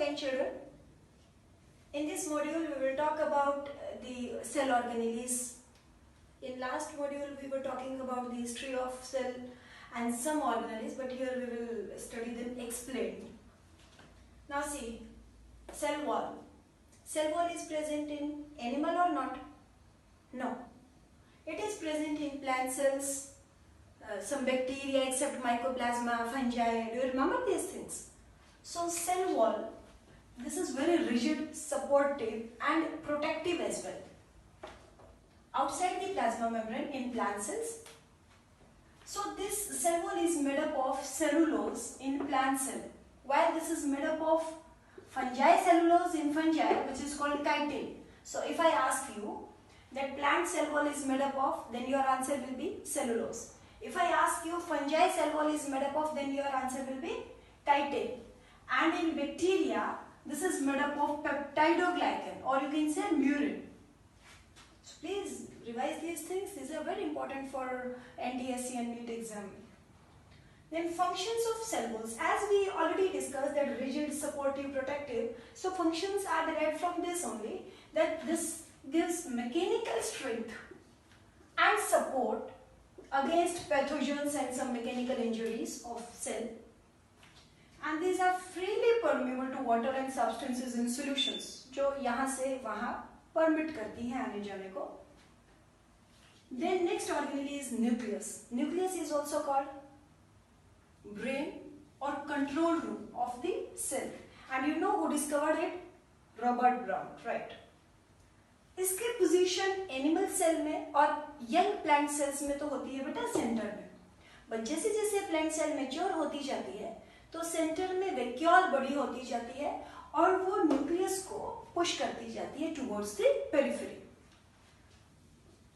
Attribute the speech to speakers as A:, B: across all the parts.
A: again, children. In this module we will talk about the cell organelles. In last module we were talking about the history of cell and some organelles, but here we will study them explained. Now see, cell wall. Cell wall is present in animal or not? No. It is present in plant cells, some bacteria except mycoplasma, fungi. Do you remember these things? So cell wall, this is very rigid, supportive and protective as well. Outside the plasma membrane in plant cells. So this cell wall is made up of cellulose in plant cell, while this is made up of fungi cellulose in fungi, which is called chitin. So if I ask you that plant cell wall is made up of, then your answer will be cellulose. If I ask you fungi cell wall is made up of, then your answer will be chitin. And in bacteria, this is made up of peptidoglycan, or you can say murin. So please revise these things. These are very important for NTSC and NEET exam. Then functions of cell walls. As we already discussed that rigid, supportive, protective. So functions are derived from this only, that this gives mechanical strength and support against pathogens and some mechanical injuries of cell. And these are freely permeable to water and substances in solutions, जो यहाँ से वहाँ permit करती हैं आने जाने को. Then next organelle is nucleus. Nucleus is also called brain or control room of the cell. And you know who discovered it? Robert Brown, right? इसके पोजीशन एनिमल सेल में और यंग प्लांट सेल्स में तो होती है बेटा centre में. But जैसे जैसे प्लांट सेल मैच्योर होती जाती है तो सेंटर में वैक्यूल बड़ी होती जाती है और वो न्यूक्लियस को पुश करती जाती है टुवर्ड्स द पेरिफेरी.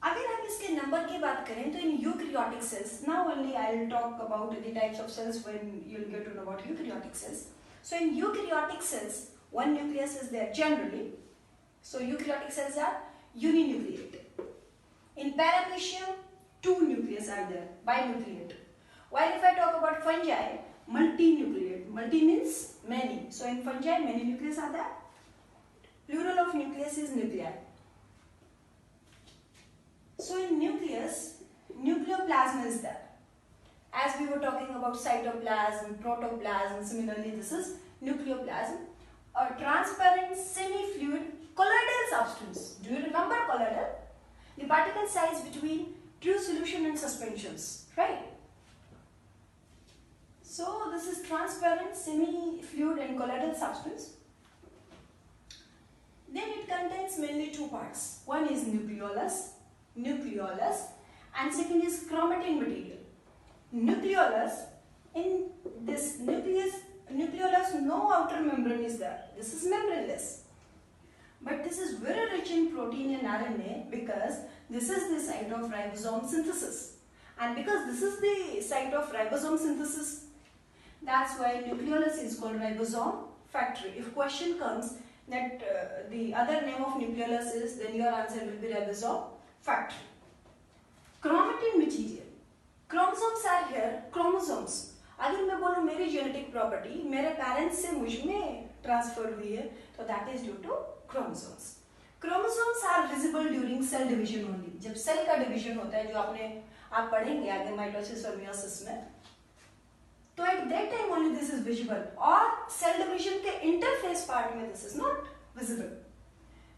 A: अगर हम इसके नंबर की बात करें तो इन eukaryotic cells, now only I will talk about the types of cells when you will get to know about eukaryotic cells. So in eukaryotic cells one nucleus is there generally. So eukaryotic cells are uninucleate. In paramecium, two nucleus are there, binucleate. While if I talk about fungi, multinucleate. Multi means many. So in fungi, many nucleus are there. Plural of nucleus is nuclei. So in nucleus, nucleoplasm is there. As we were talking about cytoplasm, protoplasm, similarly this is nucleoplasm. A transparent semi-fluid colloidal substance. Do you remember colloidal? The particle size between true solution and suspensions, right? So this is transparent semi-fluid and colloidal substance. Then it contains mainly two parts. One is nucleolus, and second is chromatin material. Nucleolus, in this nucleolus no outer membrane is there. This is membraneless. But this is very rich in protein and RNA because this is the site of ribosome synthesis. And because this is the site of ribosome synthesis, that's why nucleolus is called ribosome factory. If question comes that the other name of nucleolus is, then your answer will be ribosome factory. Chromatin material. Chromosomes are here. Chromosomes. अगर मैं बोलूँ मेरी genetic property मेरे parents से मुझ में transfer हुई है तो that is due to chromosomes. Chromosomes are visible during cell division only. जब सेल का डिवीजन होता है जो आप पढ़ेंगे आगे माइटोसिस और मियोसिस में, तो at that time only this is visible. और सेल डिवीजन के इंटरफेस पार्ट में this is not visible.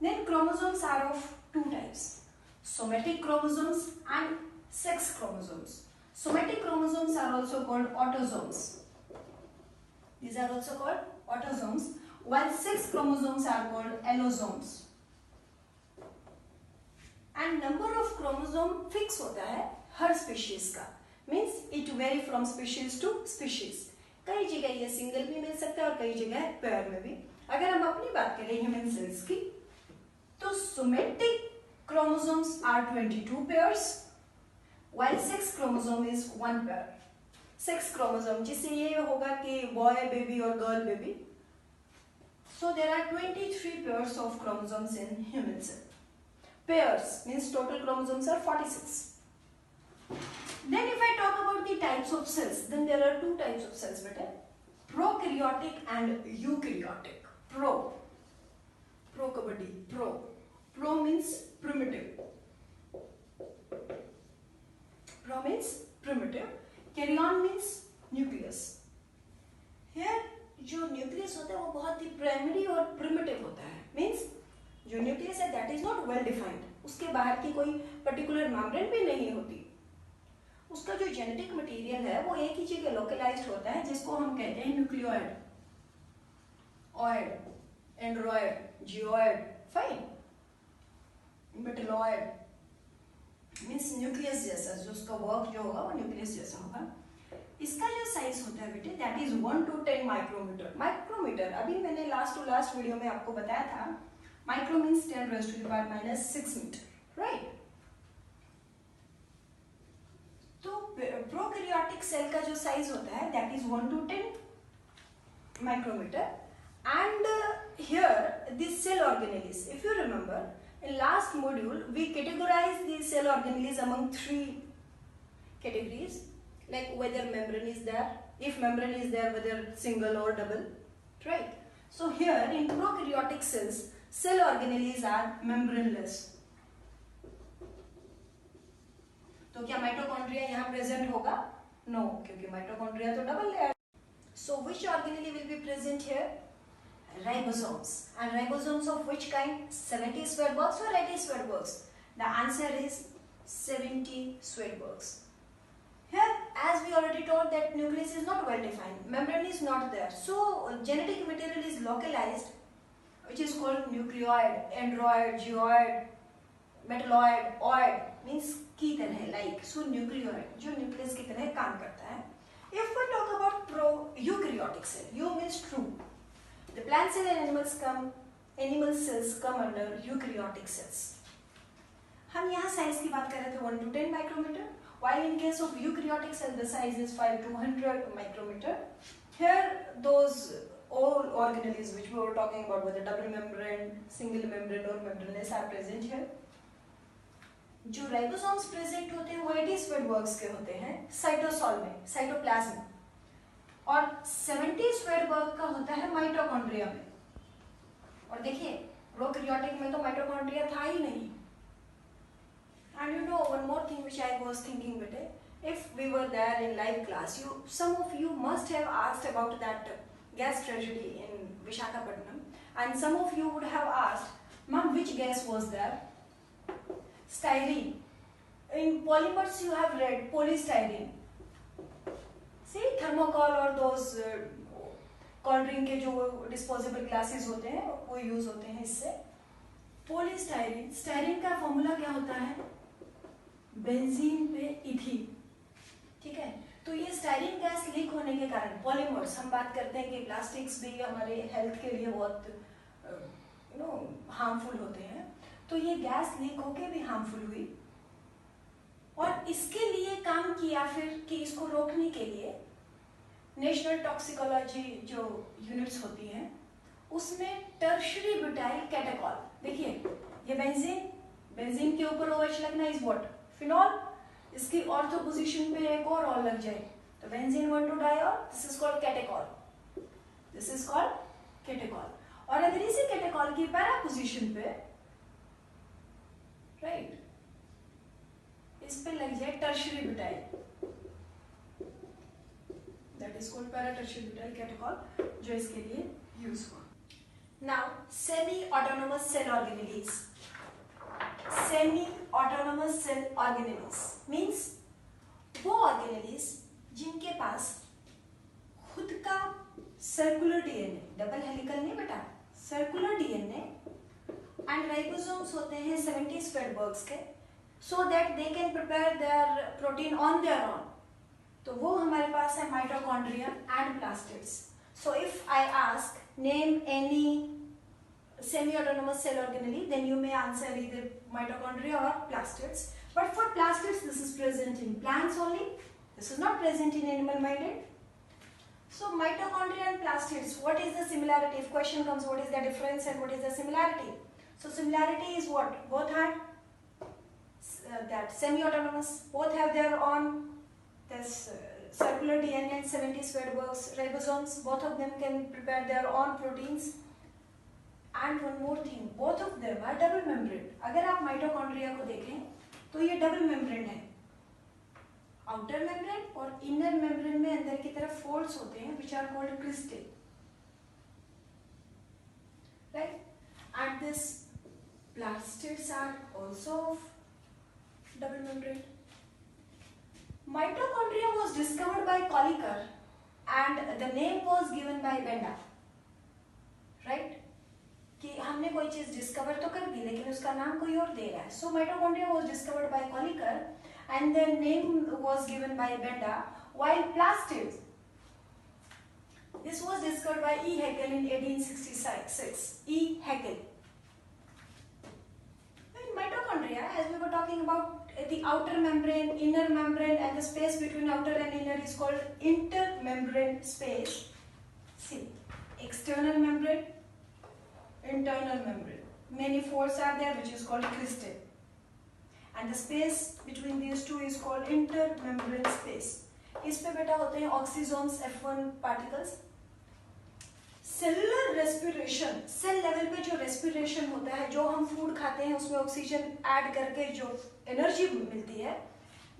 A: Then chromosomes are of two types, somatic chromosomes and sex chromosomes. Somatic chromosomes are also called autosomes. These are also called autosomes, while sex chromosomes are called allosomes. And number of chromosome fix होता है हर species का. Means it vary from species to species. कई जगह ये single भी मिल सकता है और कई जगह pair में भी. अगर हम अपनी बात करें human cells की, तो somatic chromosomes are 22 pairs. While sex chromosome is one pair. Sex chromosome जिससे ये होगा कि boy baby और girl baby. So there are 23 pairs of chromosomes in human cell. Pairs means total chromosomes are 46. Then if I talk about the types of cells, then there are two types of cells, beta. Prokaryotic and eukaryotic. Pro. Pro kabaddi. Pro. Pro means primitive. Pro means primitive. Karyon means nucleus. Here जो nucleus होता है वो बहुत ही primary और primitive होता है. Means जो nucleus है that is not well defined. उसके बाहर की कोई पर्टिकुलर मेम्ब्रेन भी नहीं होती. उसका जो जेनेटिक मटेरियल है वो एक ही जगह लोकलाइज्ड होता है जिसको हम कहते हैं nucleoid, oid, android, geoid, fine, metalloid. Means nucleus जैसा, जो उसका वर्क जो होगा वो न्यूक्लियस जैसा होगा. इसका जो साइज होता है बेटे that is 1 to 10 micrometre. Micrometre अभी मैंने लास्ट टू लास्ट वीडियो में आपको बताया था. Micro means 10⁻⁻⁶ metre, right. तो प्रोकैरियोटिक सेल का जो साइज होता है that is 1 to 10 micrometre. And here this cell organelles, if you remember in last module we categorized the cell organelles among 3 categories, like whether membrane is there, if membrane is there, whether single or double, right? So here in prokaryotic cells cell organelles are membraneless. तो क्या mitochondria यहाँ present होगा? No, क्योंकि mitochondria तो double layer. So which organelle will be present here? Ribosomes. And ribosomes of which kind? 70 Swedbergs or 80 Swedbergs? The answer is 70 Swedbergs. Here, as we already told, that nucleus is not well defined, membrane is not there, so genetic material is localized, which is called nucleoid, android, geoid, metalloid, oid, means की तरह, like. So nucleoid जो nucleus की तरह काम करता है. If we talk about eukaryotic cell, you means true. The plant cell and animal cells come under eukaryotic cells. हम यहाँ साइज की बात कर रहे थे 1 to 10 micrometre. While in case of eukaryotic cell the size is 5 to 100 micrometer. Here those all organelles which we were talking about, whether double membrane, single membrane or membraneless, are present here. जो ribosomes present होते हैं वो 80 Swedbergs के होते हैं cytosol में, cytoplasm. और 70 Swedberg का होता है माइटोकॉन्ड्रिया में. और देखिए प्रोकैरियोटिक में तो माइटोकॉन्ड्रिया था ही नहीं. And you know one more thing which I was thinking bete, if we were there in live class, some of you must have asked about that gas tragedy in Visakhapatnam, and some of you would have asked, ma'am, which gas was there? Styrene. In polymers you have read polystyrene. See, thermocol or those cold drink के जो disposable glasses होते हैं वो use होते हैं इससे. पोलीस्टाइरीन, styrene का formula क्या होता है? बेंजीन पे इथीन. ठीक है, तो ये स्टाइरीन गैस लीक होने के कारण पॉलीमर्स, हम बात करते हैं कि प्लास्टिक्स भी हमारे हेल्थ के लिए बहुत हार्मफुल होते हैं. तो ये गैस लीक होके भी हार्मफुल हुई और इसके लिए काम किया फिर कि इसको रोकने के लिए नेशनल टॉक्सिकोलॉजी जो यूनिट्स होती हैं उसमें टर्शरी ब्यूटाइल कैटेकॉल. देखिए ये बेंजीन के ऊपर OH लगना इज व्हाट? फिनॉल. इसकी ऑर्थो पोजीशन पे एक और लग जाए तो benzene 1,2 diol, this is called catechol. This is called catechol. और अगर इसी कैटेकॉल की पैरा पोजीशन पे राइट इस पे लग जाए tertiary butyl, that is called para tertiary butyl catechol, जो इसके लिए यूज हुआ. Now semi autonomous cell organelles. Semi autonomous cell organelles means वो ऑर्गेनेलीज जिनके पास खुद का सर्कुलर डीएनए, डबल हेलिकल नहीं बेटा, सर्कुलर डीएनए, एंड राइबोसोम्स होते हैं 70 Swedbergs के, so that they can prepare their protein on their own. तो वो हमारे पास है mitochondria and plastids. So if I ask name any semi-autonomous cell organelle, then you may answer either mitochondria or plastids. But for plastids, this is present in plants only. This is not present in animal minded. So mitochondria and plastids, what is the similarity? If question comes, what is the difference and what is the similarity? So similarity is what? Both are that semi-autonomous. Both have their own this circular DNA and 70 Swedbergs ribosomes. Both of them can prepare their own proteins. And one more thing, both of them are double membrane. अगर आप mitochondria को देखें तो ये double membrane है. Outer membrane और inner membrane में अंदर की तरफ फोल्ड्स होते हैं which are called crystal, right. And this plastids are also of double membrane. Mitochondria was discovered by Kolliker and the name was given by Benda, right? कि हमने कोई चीज डिस्कवर तो कर दी लेकिन उसका नाम कोई और दे रहा है. So mitochondria was discovered by Kolliker and the name was given by Benda, while plastids, this was discovered by E. Haeckel in 1866. E. Haeckel. Mitochondria, as we were talking about the outer membrane, inner membrane, and the space between outer and inner is called intermembrane space. See, external membrane, internal membrane. Many folds are there, which is called crystal, and the space between these two is called intermembrane space. इस पे बेटा होते हैं oxysomes F1 particles. Cellular respiration, cell level पे जो respiration होता है, जो हम फूड खाते हैं उसमें ऑक्सीजन ऐड करके जो एनर्जी मिलती है,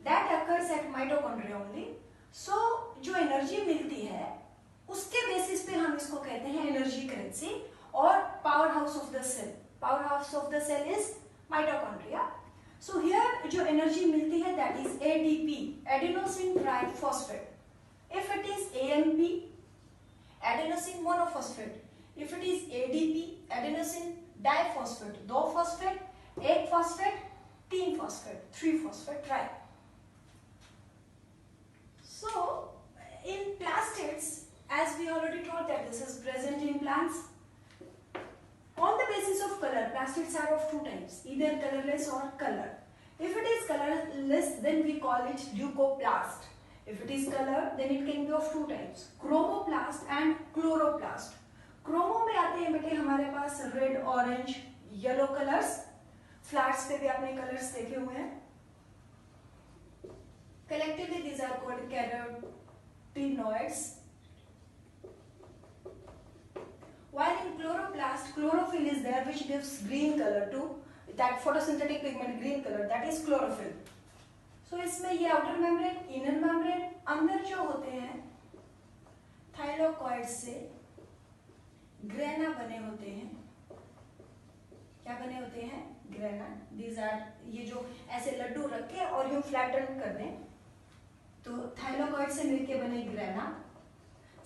A: that occurs at mitochondria only. So जो एनर्जी मिलती है उसके बेसिस पे हम इसको कहते हैं एनर्जी करेंसी और power house of the cell. Power house of the cell is mitochondria. So here जो एनर्जी मिलती है that is ADP, adenosine triphosphate. If it is AMP, adenosine monophosphate. If it is ADP, adenosine diphosphate, दो phosphate, एक phosphate, तीन phosphate, 3 phosphate, right? So in plastids, as we already told that this is present in plants. On the basis of color, plastids are of two types, either colorless or color. If it is colorless, then we call it leucoplast. If it is colored, then it can be of two types, chromoplast and chloroplast. Chromo में आते हैं बेटे हमारे पास red, orange, yellow colours. Flowers पे भी आपने colours देखे हुए हैं. Collectively these are called carotenoids. While in chloroplast, chlorophyll is there which gives green color to that photosynthetic pigment, green color, that is chlorophyll. So इसमें ये outer membrane, inner membrane, अंदर जो होते हैं थाइलोकॉइड से ग्रेना बने होते हैं. क्या बने होते हैं? ग्रेना. दीज आर, ये जो ऐसे लड्डू रख के और यूं फ्लैटन कर दें तो थाइलोकॉइड से मिलके बने grana.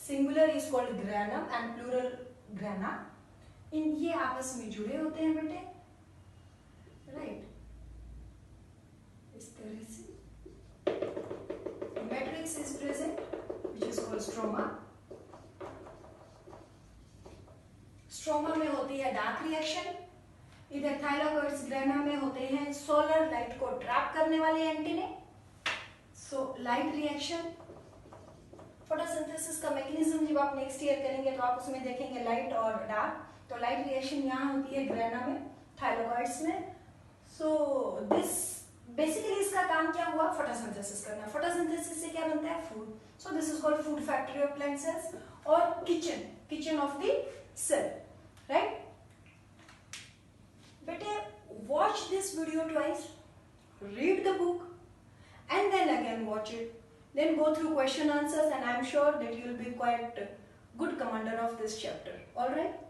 A: Singular is called granum and plural grana. इन ये आपस में जुड़े होते हैं बेटे, राइट. इस तरह से matrix is present which is called stroma. Stroma में होती है डार्क रिएक्शन. इधर थाइलोकॉइड्स ग्रेना में होते हैं सोलर लाइट को ट्रैप करने वाले antennae. So light reaction. Photosynthesis का मैकेनिज्म जब आप नेक्स्ट ईयर करेंगे तो आप उसमें देखेंगे लाइट और डार्क. तो लाइट रिएक्शन यहाँ होती है ग्रेना में, थाइलोकॉइड्स में. सो दिस बेसिकली इसका काम क्या हुआ? फोटोसिंथेसिस करना. फोटोसिंथेसिस से क्या बनता है? Food. So this is called food factory of plant cells और kitchen of the cell, right. बेटे watch this video twice, read the book and then again watch it, then go through question answers, and I am sure that you will be quite good commander of this chapter. All right.